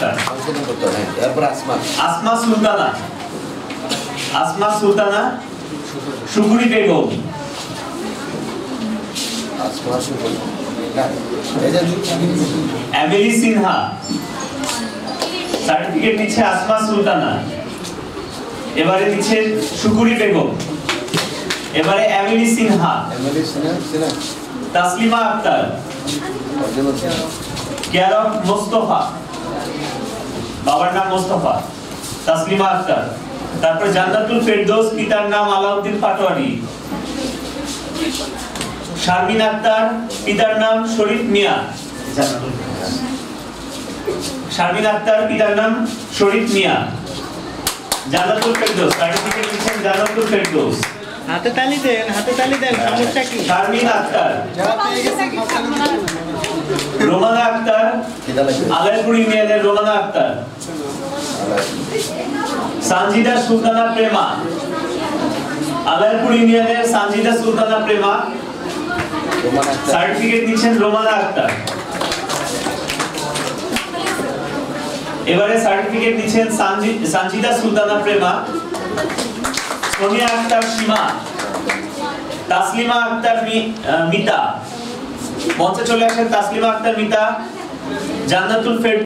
Akter. Asma Sultana, Asma Sultana Shukuri Begum, Emily Sinha, certificate নিচ্ছে আসমা সুলতানা, এবারে নিচ্ছে শুকুরি বেগম, এবারে Emily Sinha, Taslima Akhtar, care of Mostafa, বাবার নাম মোস্তফা, তাসলিমা আক্তার। তারপর জান্নাতুল ফেরদৌস, পিতার নাম আলাউদ্দিন পাটোয়ারি, শারমিন আক্তার, পিতার নাম শরীফ মিয়া, শারমিন আক্তার, পিতার নাম শরীফ মিয়া, জান্নাতুল ফেরদৌস, সার্টিফিকেট দিচ্ছেন জান্নাতুল ফেরদৌস। হাতে তালি দেন, হাতে তালি দেন, সমস্যা কি? শারমিন আক্তার, রোমানা আক্তার, আলাইপুর ইউনিয়নের রোমানা আক্তার, সানজিদা সুলতানা প্রেমা, আলাইপুর ইউনিয়নের সানজিদা সুলতানা প্রেমা, সার্টিফিকেট নিচ্ছেন রোমানা আক্তার। এবারে সার্টিফিকেট নিচ্ছেন সানজিদা সুলতানা প্রেমা, সোনিয়া আক্তার সীমা, তাসলিমা আক্তার মিতা, মঞ্চে চলে আসেন তাসলিমা আক্তার মিতা, জান্নাতুল ফেরদৌস।